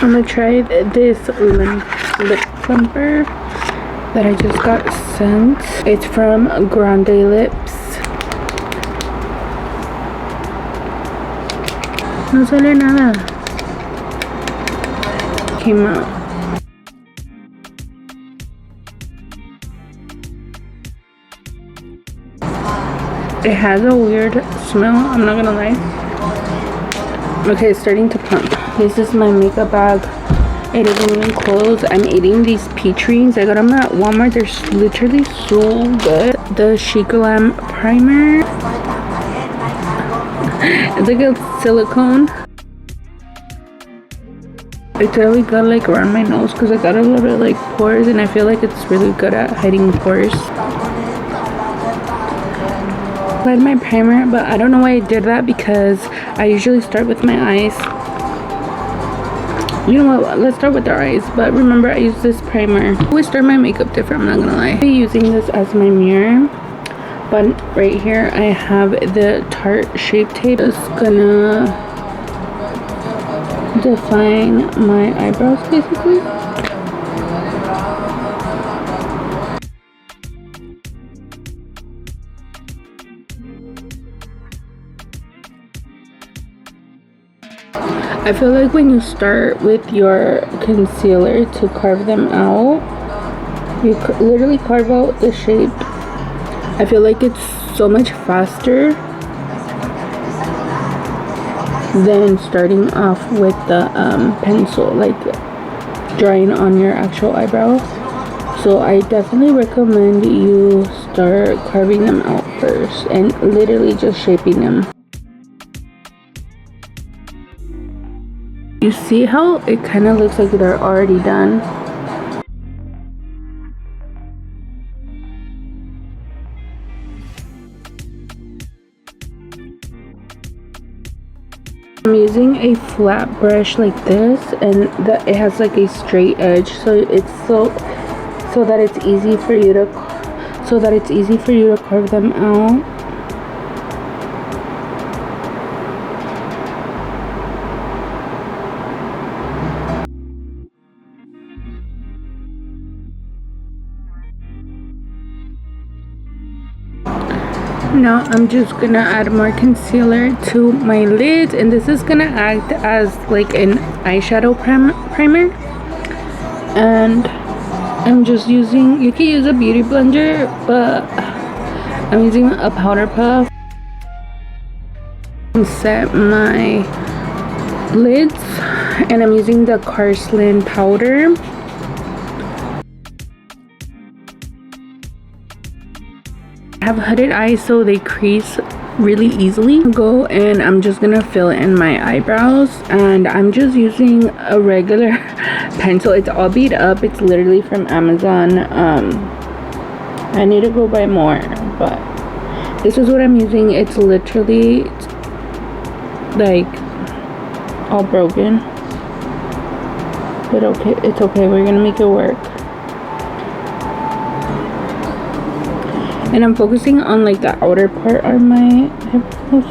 I'm gonna try this lip plumper that I just got sent. It's from Grande Lips. No sale nada. Came out. It has a weird smell, I'm not gonna lie. Okay, it's starting to plump. This is my makeup bag. It isn't even closed. I'm eating these peach rings. I got them at Walmart. They're literally so good. The Sheglam primer. It's like a silicone. It's really good like around my nose because I got a lot of like pores, and I feel like it's really good at hiding pores. Applied my primer, but I don't know why I did that because I usually start with my eyes. You know what, let's start with our eyes. But remember, I use this primer. I always start my makeup different, I'm not gonna lie. I'm using this as my mirror, but right here I have the Tarte Shape Tape. Just gonna define my eyebrows basically. I feel like when you start with your concealer to carve them out, you literally carve out the shape. I feel like it's so much faster than starting off with the pencil, like drawing on your actual eyebrows. So I definitely recommend you start carving them out first and literally just shaping them. You see how it kind of looks like they're already done? I'm using a flat brush like this, and it has like a straight edge, so it's so that it's easy for you to carve them out. Now I'm just gonna add more concealer to my lids, and this is gonna act as like an eyeshadow primer. And I'm just using, you can use a beauty blender, but I'm using a powder puff and set my lids, and I'm using the Carslan powder. I have hooded eyes, so they crease really easily. And I'm just gonna fill in my eyebrows, and I'm just using a regular pencil. It's all beat up. It's literally from Amazon. I need to go buy more, but this is what I'm using. It's literally like all broken, but okay, it's okay, we're gonna make it work. And I'm focusing on like the outer part of my eyebrows.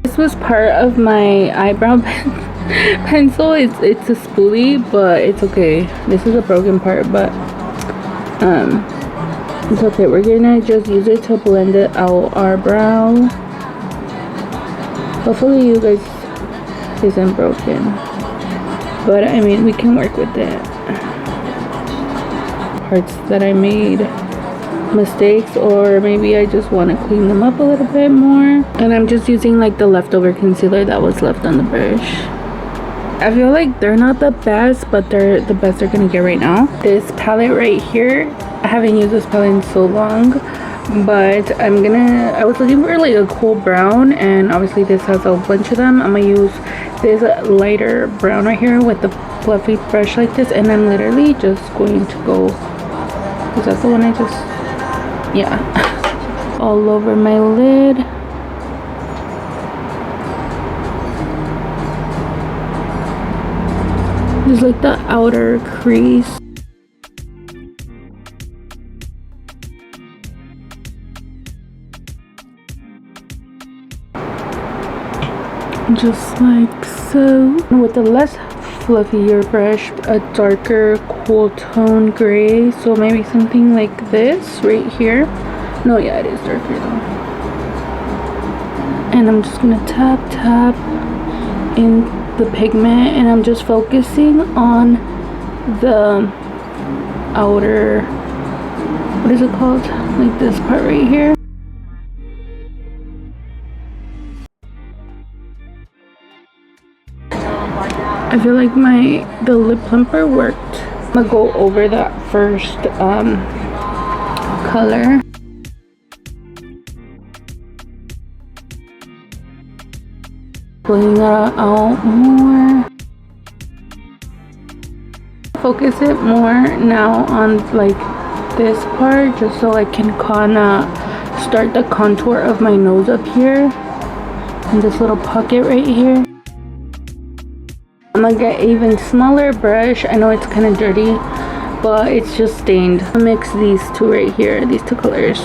This was part of my eyebrow pencil. It's a spoolie, but it's okay. This is a broken part, but it's okay. We're gonna just use it to blend it out our brow. Hopefully you guys isn't broken, but I mean, we can work with it. Parts that I made mistakes, or maybe I just want to clean them up a little bit more, and I'm just using like the leftover concealer that was left on the brush. I feel like they're not the best, but they're the best they're gonna get right now. This palette right here, I haven't used this palette in so long, but I was looking for like a cool brown, and obviously this has a bunch of them. I'm gonna use this lighter brown right here with the fluffy brush like this, and I'm literally just going to go, is that the one I just, yeah, all over my lid. Just like the outer crease. just like so. With a less fluffier brush, a darker cool tone gray, so maybe something like this right here. No, yeah, it is darker though. And I'm just gonna tap in the pigment, and I'm just focusing on the outer, what is it called, like this part right here. I feel like the lip plumper worked. I'm gonna go over that first color. Pulling it out more. Focus it more now on like this part, just so I can kinda start the contour of my nose up here. And this little pocket right here. I'm gonna get an even smaller brush. I know it's kind of dirty, but it's just stained. I'll mix these two right here, these two colors.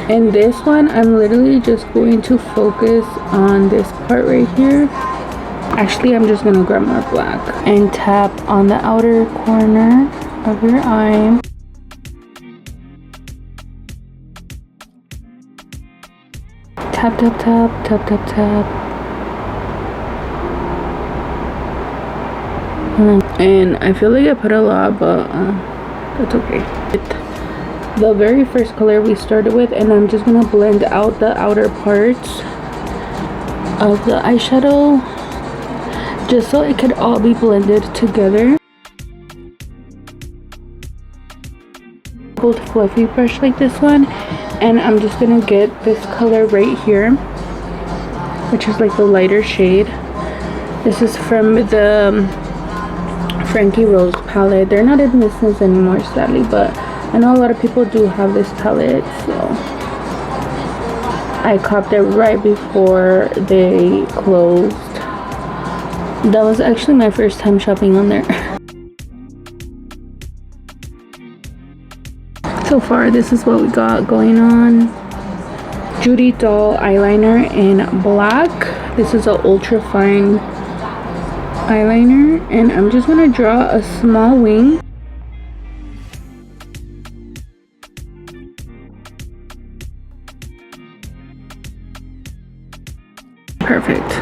And this one, I'm literally just going to focus on this part right here. Actually, I'm just gonna grab more black and tap on the outer corner of your eye. Tap, tap, tap, tap, tap, tap. And I feel like I put a lot, but that's okay. The very first color we started with, and I'm just gonna blend out the outer parts of the eyeshadow just so it could all be blended together. Old fluffy brush like this one, and I'm just gonna get this color right here, which is like the lighter shade. This is from the Frankie Rose palette. They're not in business anymore, sadly, but I know a lot of people do have this palette, so I copped it right before they closed. That was actually my first time shopping on there. So far, this is what we got going on. Judydoll eyeliner in black. This is an ultra fine eyeliner, and I'm just gonna draw a small wing. Perfect.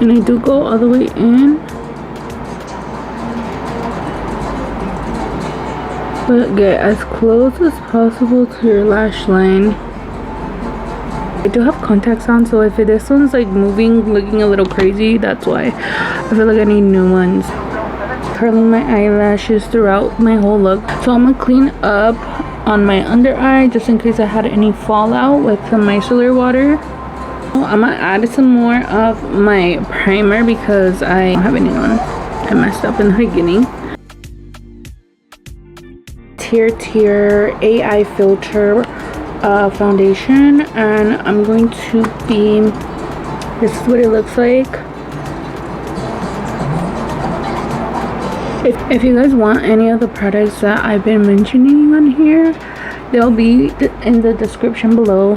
And I do go all the way in, but get as close as possible to your lash line. I do have contacts on, so if this one's like moving, looking a little crazy, that's why. I feel like I need new ones. Curling my eyelashes throughout my whole look. So I'm gonna clean up on my under eye just in case I had any fallout with some micellar water. I'm gonna add some more of my primer because I don't have any on. I messed up in the beginning. Tirtir AI filter foundation, and I'm going to be, this is what it looks like. If you guys want any of the products that I've been mentioning on here, they'll be in the description below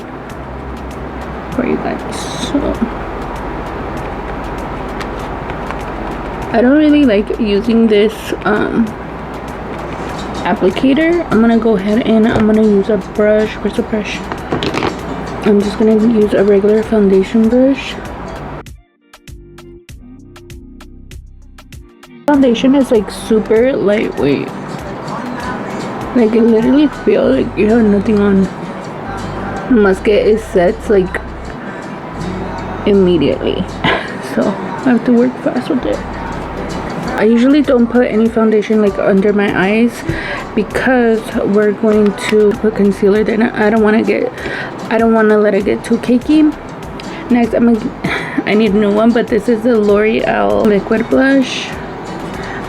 for you guys. So I don't really like using this applicator. I'm gonna go ahead and I'm gonna use a brush. Where's the brush? I'm just gonna use a regular foundation brush. Foundation is like super lightweight. Like it literally feels like you have nothing on. Musket is sets like immediately. So I have to work fast with it. I usually don't put any foundation like under my eyes because we're going to put concealer there. I don't want to let it get too cakey. Next, I need a new one, but this is the L'Oreal liquid blush.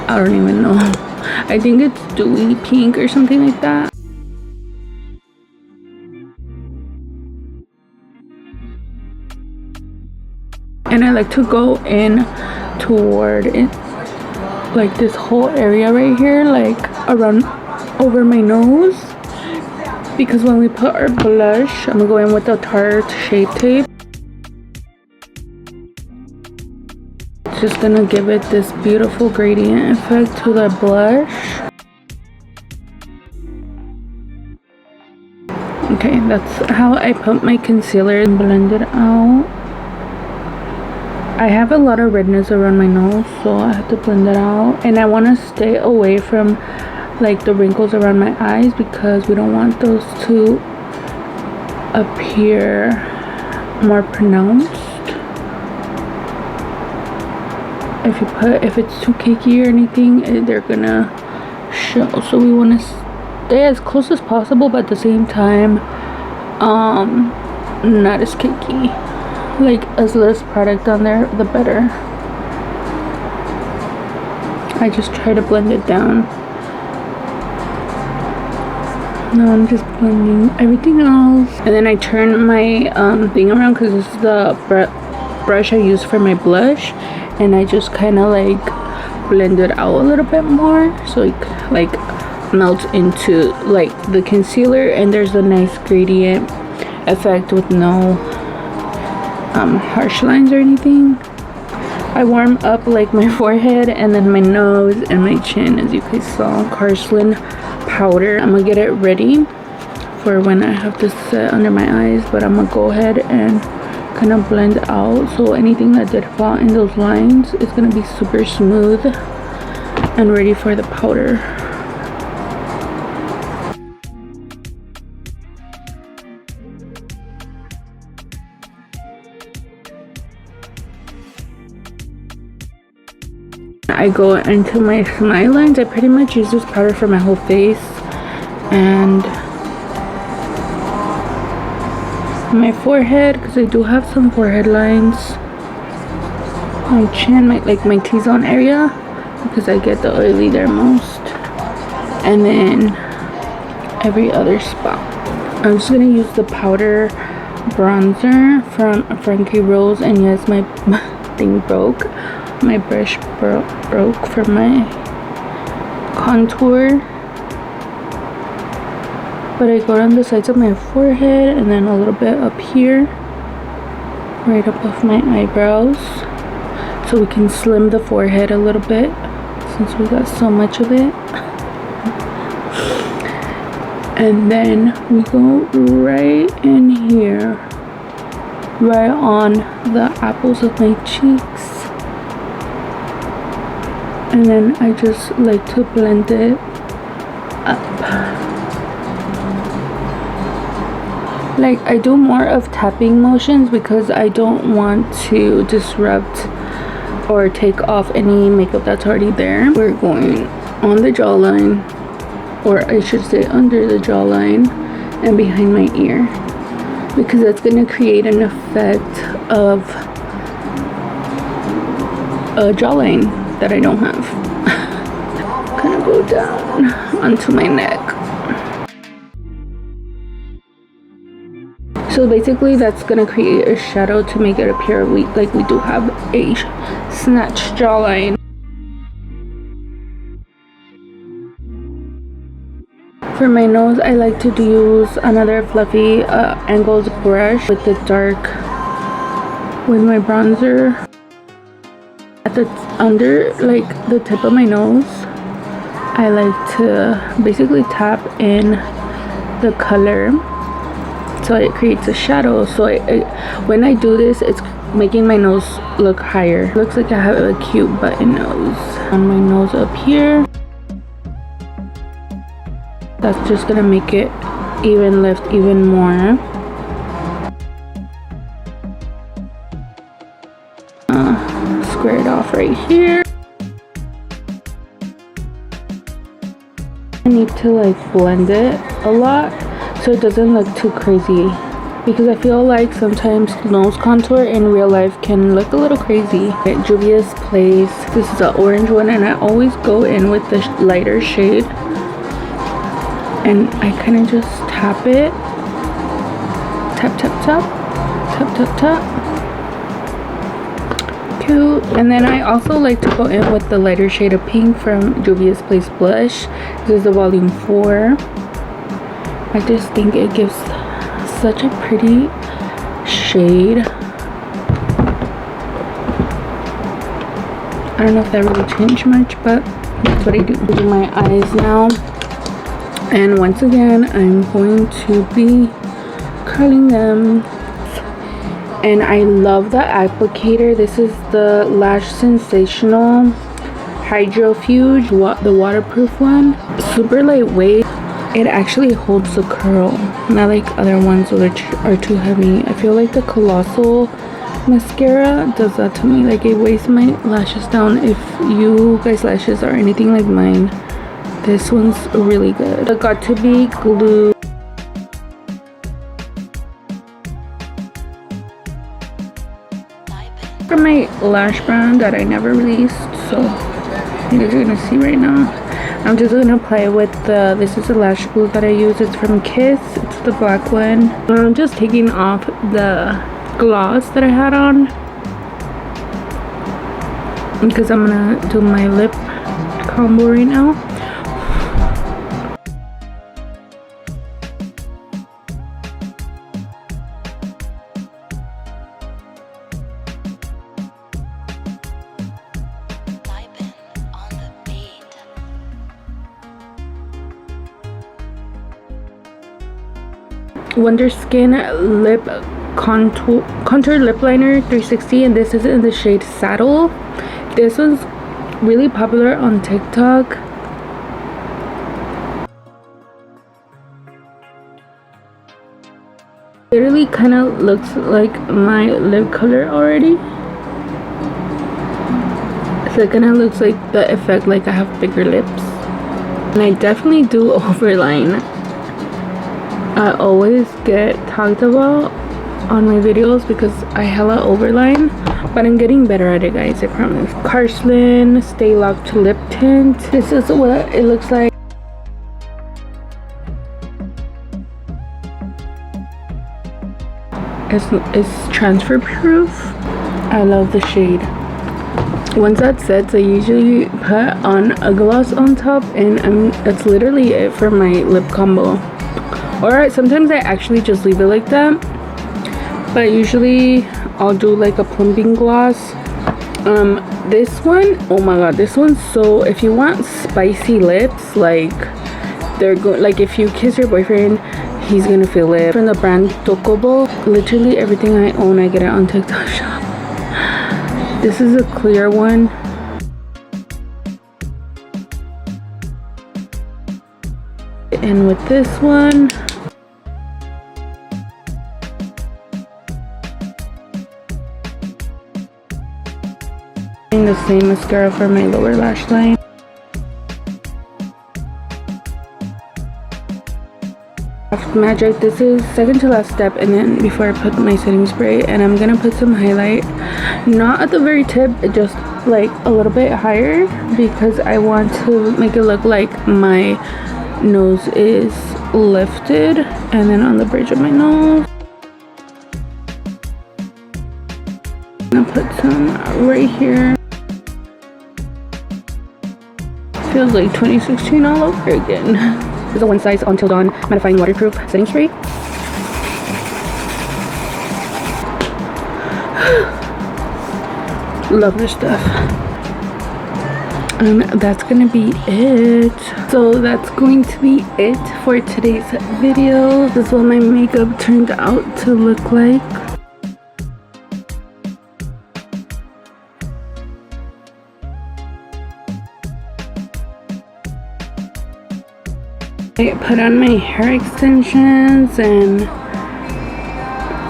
I don't even know. I think it's dewy pink or something like that. And I like to go in toward it, like this whole area right here, like around over my nose, because when we put our blush, I'm gonna go in with the Tarte Shade Tape. It's just gonna give it this beautiful gradient effect to the blush. Okay, that's how I put my concealer and blend it out. I have a lot of redness around my nose, so I have to blend it out. And I want to stay away from like the wrinkles around my eyes because we don't want those to appear more pronounced. If it's too cakey or anything, they're gonna show. So we want to stay as close as possible, but at the same time not as cakey. Like as less product on there, the better. I just try to blend it down. Now I'm just blending everything else, and then I turn my thing around because this is the brush I use for my blush, and I just kind of like blend it out a little bit more so it like melts into like the concealer, and there's a nice gradient effect with no harsh lines or anything. I warm up like my forehead and then my nose and my chin, as you guys saw. Carslan powder. I'm gonna get it ready for when I have to set under my eyes, but I'm gonna go ahead and kind of blend out so anything that did fall in those lines is gonna be super smooth and ready for the powder. I go into my smile lines. I pretty much use this powder for my whole face and my forehead because I do have some forehead lines. My chin, my T-zone area because I get the oily there most, and then every other spot. I'm just gonna use the powder bronzer from Frankie Rose, and yes, my thing broke. My brush broke for my contour, but I go on the sides of my forehead and then a little bit up here, right above my eyebrows, so we can slim the forehead a little bit since we got so much of it. And then we go right in here, right on the apples of my cheeks. And then I just like to blend it up. Like I do more of tapping motions because I don't want to disrupt or take off any makeup that's already there. We're going on the jawline, or I should say under the jawline and behind my ear, because that's going to create an effect of a jawline that I don't have. Kind of go down onto my neck. So basically that's gonna create a shadow to make it appear like we do have a snatched jawline. For my nose, I like to use another fluffy angled brush with the dark, with my bronzer at the under like the tip of my nose. I like to basically tap in the color so it creates a shadow. So when I do this, it's making my nose look higher. Looks like I have a cute button nose. On my nose up here, that's just gonna make it even lift even more. Square it off right here. I need to like blend it a lot so it doesn't look too crazy, because I feel like sometimes nose contour in real life can look a little crazy. At Juvias Place, this is an orange one, and I always go in with the lighter shade, and I kind of just tap it, tap tap tap tap tap tap. Cute. And then I also like to go in with the lighter shade of pink from Juvias Place blush. This is the volume 4, I just think it gives such a pretty shade. I don't know if that really changed much, but that's what I do. Do my eyes now, and once again I'm going to be curling them. And I love the applicator. This is the Lash Sensational Hydrofuge, the waterproof one. Super lightweight. It actually holds the curl, not like other ones which are too heavy. I feel like the Colossal mascara does that to me. Like, it weighs my lashes down. If you guys' lashes are anything like mine, this one's really good. The Got To Be glue. For my lash brand that I never released, so you guys are gonna see right now. I'm just gonna apply it with the, this is the lash glue that I use. It's from Kiss. It's the black one. I'm just taking off the gloss that I had on because I'm gonna do my lip combo right now. Wonderskin lip contour lip liner 360, and this is in the shade Saddle. This was really popular on TikTok. Literally kind of looks like my lip color already, so it kind of looks like the effect like I have bigger lips. And I definitely do overline. I always get talked about on my videos because I hella overline, but I'm getting better at it, guys, I promise. Carslan Stay Locked Lip Tint. This is what it looks like. It's transfer proof. I love the shade. Once that sets, I usually put on a gloss on top, and that's literally it for my lip combo. Or sometimes I actually just leave it like that, but usually I'll do like a plumping gloss. This one, oh my god, this one's so, if you want spicy lips, like they're good. Like if you kiss your boyfriend, he's gonna feel it. From the brand Tocobo. Literally everything I own, I get it on TikTok shop. This is a clear one. And with this one, the same mascara for my lower lash line. Magic. This is second to last step, and then before I put my setting spray, and I'm gonna put some highlight, not at the very tip, just like a little bit higher, because I want to make it look like my nose is lifted, and then on the bridge of my nose. I'm gonna put some right here. Feels like 2016 all over again. This is a one size Until Dawn mattifying waterproof setting spray. Love this stuff. And that's gonna be it. So that's going to be it for today's video. This is what my makeup turned out to look like. I put on my hair extensions and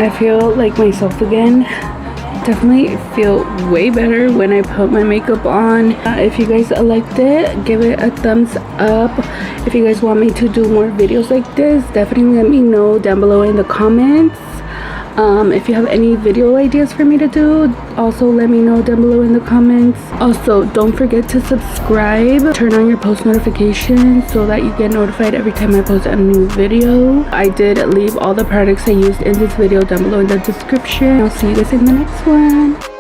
I feel like myself again. Definitely feel way better when I put my makeup on. If you guys liked it, give it a thumbs up. If you guys want me to do more videos like this, definitely let me know down below in the comments. If you have any video ideas for me to do, also let me know down below in the comments. Also, don't forget to subscribe, turn on your post notifications so that you get notified every time I post a new video. I did leave all the products I used in this video down below in the description. I'll see you guys in the next one.